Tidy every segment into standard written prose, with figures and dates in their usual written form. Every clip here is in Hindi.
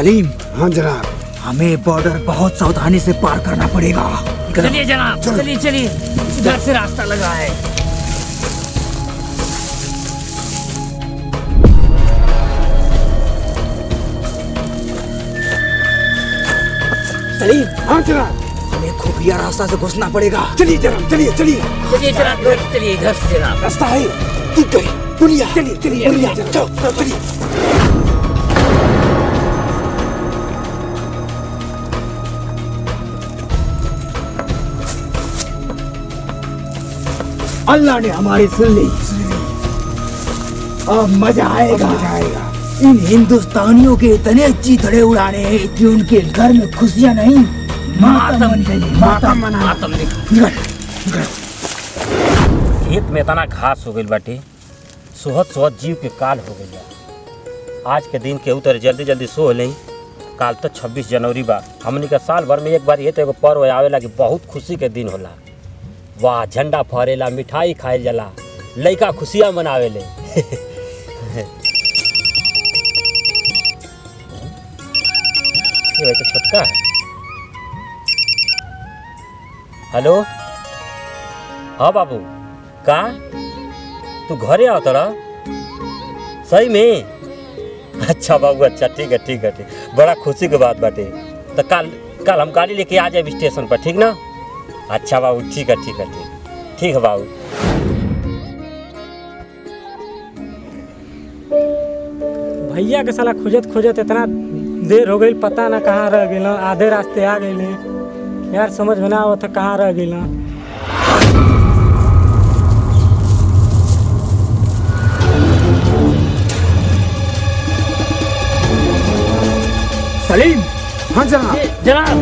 सलीम। हाँ जनाब। हमें बॉर्डर बहुत सावधानी से पार करना पड़ेगा। चलिए जनाब, चलिए चलिए, इधर से रास्ता लगा है। सलीम। हाँ जनाब। हमें खुफिया रास्ता से घुसना पड़ेगा। चलिए जनाब, चलिए चलिए चलिए जनाब, चलिए इधर से जनाब। रास्ता है, दिख गई दुनिया। चलिए चलिए दुनिया, चलो चलिए। अल्लाह ने हमारी सुन ली। अब मजा आएगा। इन हिंदुस्तानियों के इतने चीथड़े उड़ाने हैं कि उनके घर में खुशियां नहीं, मातम मातम। खेत में इतना घास हो गई बाटी, सोहत सोहत जीव के काल हो गई। आज के दिन केहू तरह जल्दी जल्दी सो नहीं। काल तो 26 जनवरी बा। हमनी का साल भर में एक बार ये तो एगो पर्व आवेला कि बहुत खुशी के दिन होला। वाह, झंडा फहरेला, मिठाई खाएल जाला, लइका खुशियां मनावेले। ये तो छोटका है। हेलो, हाँ बाबू, का तू घरे आओ तोरा? सही में? अच्छा बाबू, अच्छा, ठीक है ठीक है ठीक। बड़ा खुशी की बात बाटे। तो कल हम गाड़ी लेके आ जाए स्टेशन पर, ठीक ना? अच्छा बाबू, ठीक है ठीक है ठीक, ठीक है बाबू। भैया के साला खोजत खोजत इतना देर हो गई, पता ना कहाँ रह गई। आधे रास्ते आ गई यार, समझ में ना आओ था कहाँ रह गई। सलीम। हाँ जनाब। जनाब,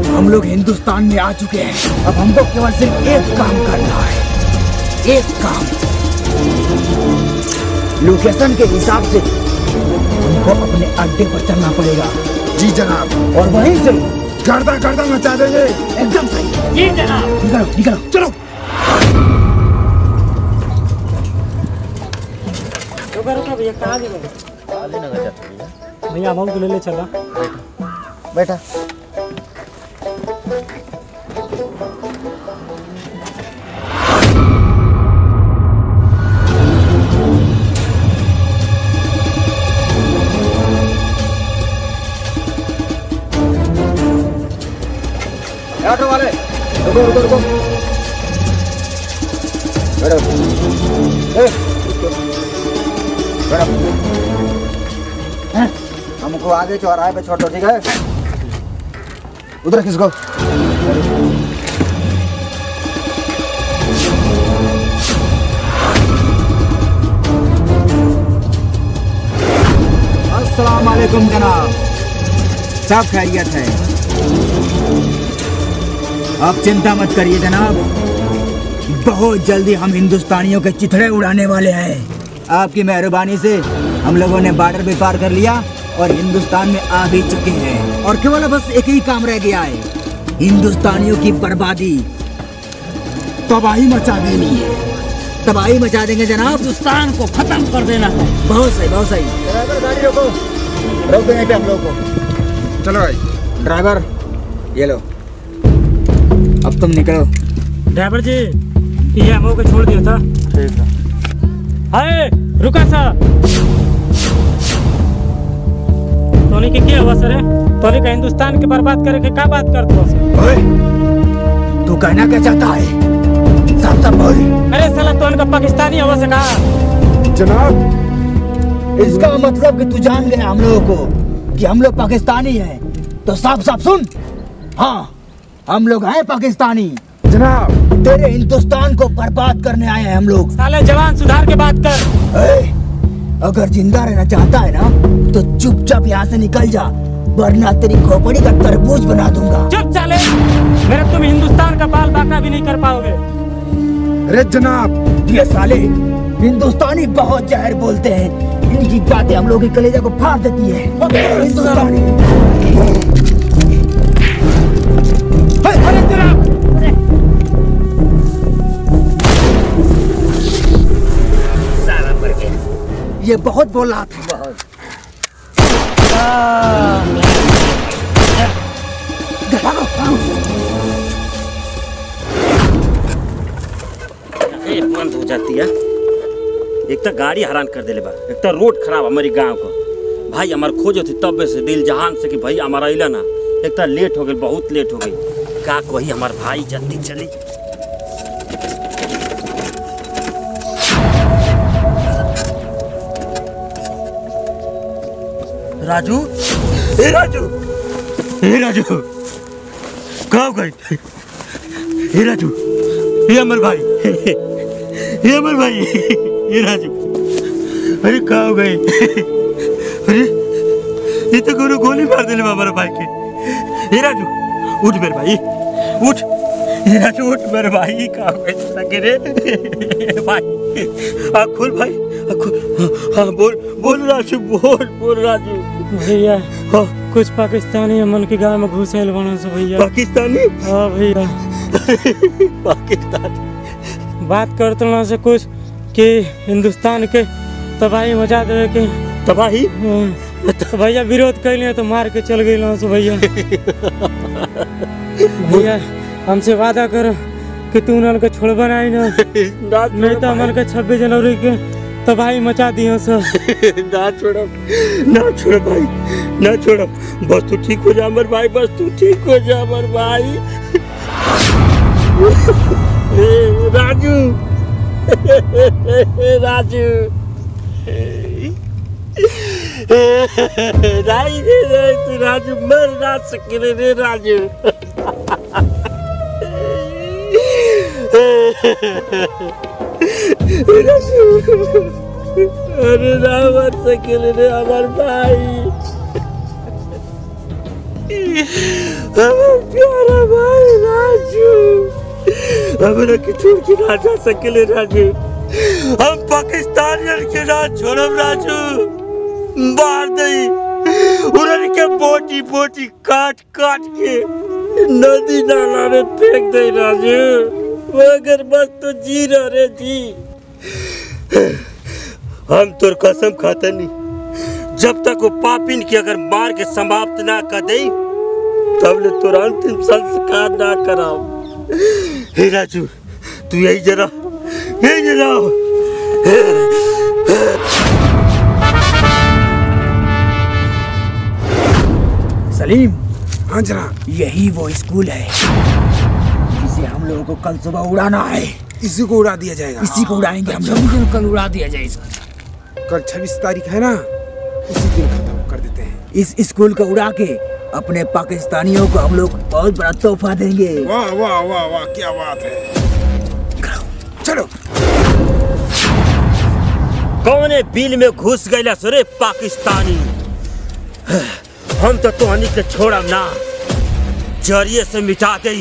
हम लोग हिंदुस्तान में आ चुके हैं। अब हमको केवल सिर्फ एक काम करना है, एक काम। लोकेशन के हिसाब से हमको अपने अड्डे पर चलना पड़ेगा। जी जनाब। और वहीं से गर्दा गर्दा मचा देंगे। एकदम सही। जी जनाब। निकलो निकलो, चलो। रुका भैया, कहाँ गए भैया? हम ले चला। बैठा। ऑटो वाले, रुको रुको रुको, बैठो। बैठो। हमको आगे चौराहे पे छोड़ो, ठीक है? उधर खिसको। अस्सलाम वालेकुम जनाब, सब खैरियत है? आप चिंता मत करिए जनाब, बहुत जल्दी हम हिंदुस्तानियों के चिथड़े उड़ाने वाले हैं। आपकी मेहरबानी से हम लोगों ने बॉर्डर भी पार कर लिया और हिंदुस्तान में आ भी चुके हैं। और केवल बस एक ही काम रह गया है, हिंदुस्तानियों की बर्बादी, तबाही मचा देनी है। तबाही मचा देंगे जनाब, हिंदुस्तान को खत्म कर देना है। बहुत सही बहुत सही। ड्राइवर गाड़ी रोको, रोक दो यहीं पे हम लोग को। चलो भाई। ड्राइवर ये लो, अब तुम निकलो। ड्राइवर जी, ये हमको छोड़ दिया था। ठीक है। हाय, रुका सा। तोनी के क्या हुआ सर? तोनी का हिंदुस्तान के बर्बाद करे के क्या बात कर दो? ओए, तू कहना क्या चाहता है? साफ साफ बोल। अरे साला, तोनी का पाकिस्तानी हुआ से कहा? जनाब, इसका मतलब कि तू जान गया हम लोगों को कि हम लोग पाकिस्तानी हैं, तो साफ साफ सुन। हाँ, हम लोग हैं पाकिस्तानी जनाब। तेरे हिंदुस्तान को बर्बाद करने आए हैं हम लोग। साले जवान, सुधार के बात कर। अगर जिंदा रहना चाहता है ना तो चुपचाप यहाँ से निकल जा, वरना तेरी खोपड़ी का तरबूज बना दूंगा। चुप साले, मेरे तुम हिंदुस्तान का बाल बांका भी नहीं कर पाओगे। अरे जनाब, ये साले हिंदुस्तानी बहुत जहर बोलते हैं, इनकी बातें हम लोग के कलेजा को फाड़ देती है। हिंदुस्तानी। अरे जनाब, ये बहुत बोल रहा था। बंद हो जाती है। एक तो गाड़ी हैरान कर देले बा, एक तो रोड खराब हमारी गांव को। भाई हमार खोज होती तब से दिल जहान से कि भाई हमारा अइला ना। एक तो लेट हो गई, बहुत लेट हो गई। का कोई हमार भाई जल्दी चली। राजू, ए राजू, ए राजू, कहाँ गए? ए राजू, ये अमर भाई, ये अमर भाई, ये राजू, अरे कहाँ गए? अरे ये तो गुरु गोली मार देने हमारे भाई के। ये राजू, उठ मेरे भाई, उठ। ये राजू उठ मेरे भाई, कहाँ गए रे भाई? आँख खोल भाई, आँख खोल। हाँ बोल बोल राजू, बोल राजू। भैया कुछ पाकिस्तानी अमन के गांव में घुसेल बना से भैया। पाकिस्तानी? हाँ भैया। पाकिस्तानी बात करते ना से कुछ कि हिंदुस्तान के तबाही मचा देवे के। तबाही? तो भैया विरोध कैले तो मार के चल गई ना से भैया। भैया हमसे वादा करो कि तू उनके छोड़बा नहीं ना, नहीं तो अमन के 26 जनवरी के तबाही मचा दियो सर। ना छोड़ो, ना छोड़ो भाई, ना छोड़ो। बस तू ठीक हो जा अमर भाई, बस तू ठीक हो जा अमर भाई। राजू, राजू, राई रे तू राजू मर ना सके रे राजू। अरे ना मर सके रे हमार भाई, हमार प्यारा भाई राजू। हमरा के छोड़ के ना जा सके राजू। हम पाकिस्तानियन के ना छोड़ब राजू, मार दई उनके बोटी बोटी काट काट के नदी नाला में फेंक दे राजू। मगर बस तो जी रे जी। हम तोर कसम खाता नहीं, जब तक वो पापिन की अगर मार के समाप्त ना कर दे तब ले तोर अंतिम संस्कार ना कराओ। हे राजू तू यही जरा, यही जरा। सलीम। हाँ जनाब। यही वो स्कूल है जिसे हम लोगों को कल सुबह उड़ाना है। इसी को उड़ा दिया जाएगा। इसी को उड़ाएंगे हम लोग। कल उड़ा दिया जाएगा। कल 26 तारीख है ना, उसी दिन खत्म कर देते हैं। इस स्कूल को उड़ा के अपने पाकिस्तानियों को हम लोग बहुत बड़ा तोहफा देंगे। वाह वाह वाह वाह, क्या बात है। चलो। कौन बिल में घुस गया सुरे पाकिस्तानी। हम तो तोहनी के छोड़ब ना, जरिए से मिटा दे।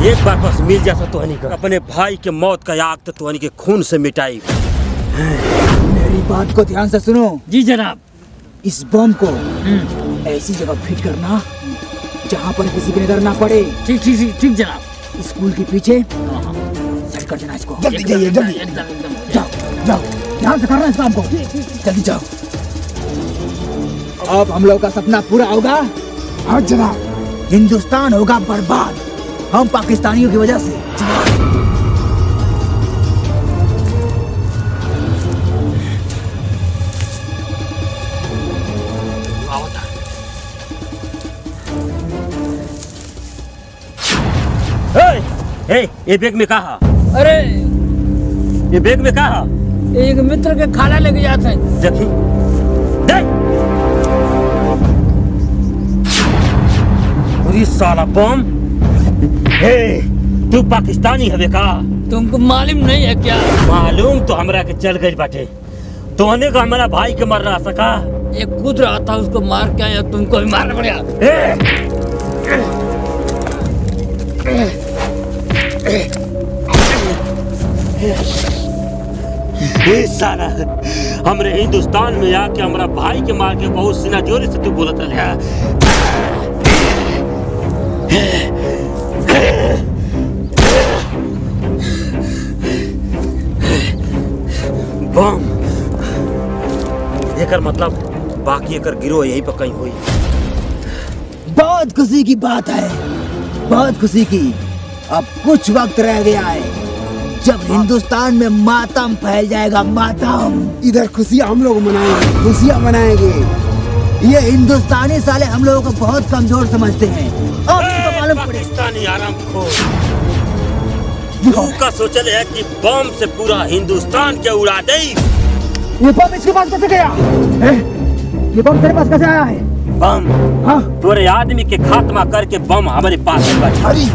एक बार बस मिल जा तोहनी का, अपने भाई के मौत का आग तो तोहनी के खून से मिटाई। मेरी बात को ध्यान से सुनो। जी जनाब। इस बम को ऐसी जगह फिट करना जहाँ पर किसी की नजर ना पड़े। ठीक ठीक ठीक ठीक जनाब। स्कूल के पीछे सेट कर देना इसको। जल्दी जाइए, जल्दी जाओ जाओ, ध्यान से करना इस काम को। जल्दी जाओ। अब हम लोग का सपना पूरा होगा। हाँ जनाब। हिंदुस्तान होगा बर्बाद हम पाकिस्तानियों की वजह से। ये बैग में कहा? अरे ये बैग में कहा? एक मित्र के खाना लेके जाते हैं। देखी देख, अरे साला बम। हे तू पाकिस्तानी है का? तुमको मालूम नहीं है क्या? मालूम तो हमरा के चल गई बाटे। तोहने को हमारा भाई के मर रहा सका। ये कूद रहा था, उसको मार के आया, तुमको भी मारना पड़ेगा। सारा हमरे हिंदुस्तान में आके हमारा भाई के मार के बहुत सीना जोरे से तू बोलत रहा। बम एकर मतलब बाकी एकर गिरोह यहीं पर कहीं हुई। बहुत खुशी की बात है, बहुत खुशी की। अब कुछ वक्त रह गया है जब हिंदुस्तान में मातम फैल जाएगा, मातम। इधर खुशियाँ हम लोग मनाएंगे, खुशियाँ मनाएंगे। ये हिंदुस्तानी साले हम लोगों को बहुत कमजोर समझते हैं। अब इनको मालूम पड़े। पाकिस्तानी आरामखोर, तू का सोचल है कि बम से पूरा हिंदुस्तान के उड़ा दे। ये बम इसके पास कैसे गया? ये बम तेरे पास कैसे आया है? बम हाँ? तोरे आदमी के खात्मा करके बम हमारे पास है। अरे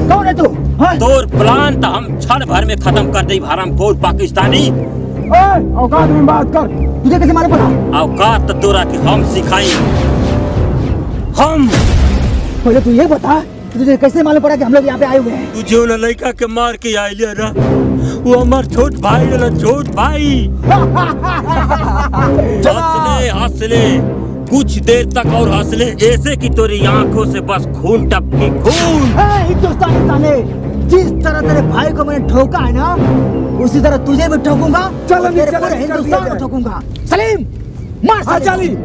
कौन है तू? हाँ? तोर प्लान तो हम क्षण भर में खत्म कर दे हरामखोर पाकिस्तानी। औकात में बात कर, तुझे कैसे मालूम पड़ा? औकात तो तोरा के हम सिखाई। हम पहले तू ये बता, तुझे कैसे मालूम पड़ा कि हम लोग यहाँ पे आए हुए हैं? तू जो न लड़का के मार के आइले ना, वो हमार छोट भाई ना, छोट भाई। हंसले हंसले कुछ देर तक और हंसले, ऐसे कि तेरी आंखों से बस खून टपके खून। हिंदुस्तानी साले, जिस तरह तेरे भाई को मैंने ठोका है ना, उसी तरह तुझे भी ठोकूंगा। चल पूरे हिंदुस्तान को ठोकूंगा। सलीम मार चाली।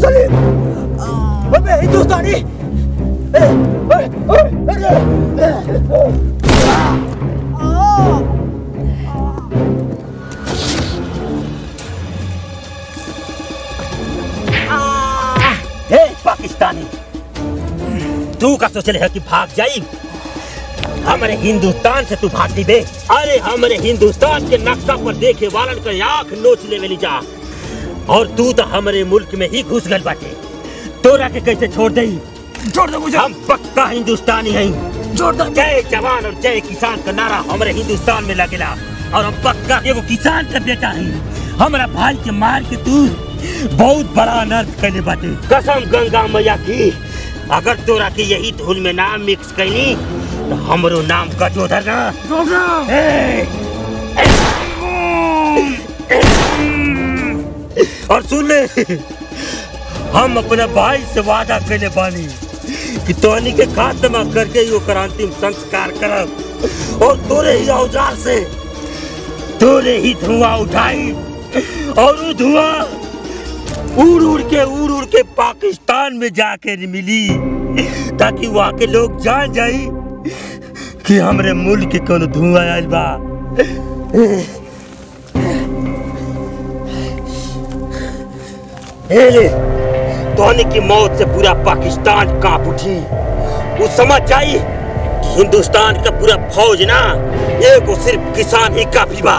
सलीम, अबे हिंदुस्तानी, पाकिस्तानी, तू का सोचले है कि भाग जाई? हमारे हिंदुस्तान से तू भाग दे? अरे हमारे हिंदुस्तान के नक्शा पर देखे वालन का आंख नोच ले वेली जा। और तू तो हमारे मुल्क में ही घुस गल बाटे, तोरा के कैसे छोड़ दे? छोड़ दो मुझे। हम पक्का हिंदुस्तानी हैं। छोड़ दो। जय जवान और जय किसान का नारा हमारे हिंदुस्तान में लगेला। और हम पक्का एगो किसान का बेटा हैं। हमारा भाई के मार के तू बहुत बड़ा अनर्थ कैले बाटे। कसम गंगा मैया की, अगर तोरा के यही धुल में नाम मिक्स कैनी तो हमरो नाम गजोधर ना। और सुन ले, हम अपने भाई से वादा कैले बानी कि तोहनी के खात्मा करके ही ओकर अंतिम संस्कार करब। और तोरे ही औजार से तोरे ही धुआं उठाई, और वो धुआं उड़ उड़ के पाकिस्तान में जाके मिली, ताकि वहाँ के लोग जान जाई कि हमरे मुल्क के कोनो धुआं आयल बा। तोहनी की मौत से पूरा पाकिस्तान कांप उठी। वो समझ जाई कि हिंदुस्तान का पूरा फौज ना, एगो सिर्फ किसान ही काफी बा।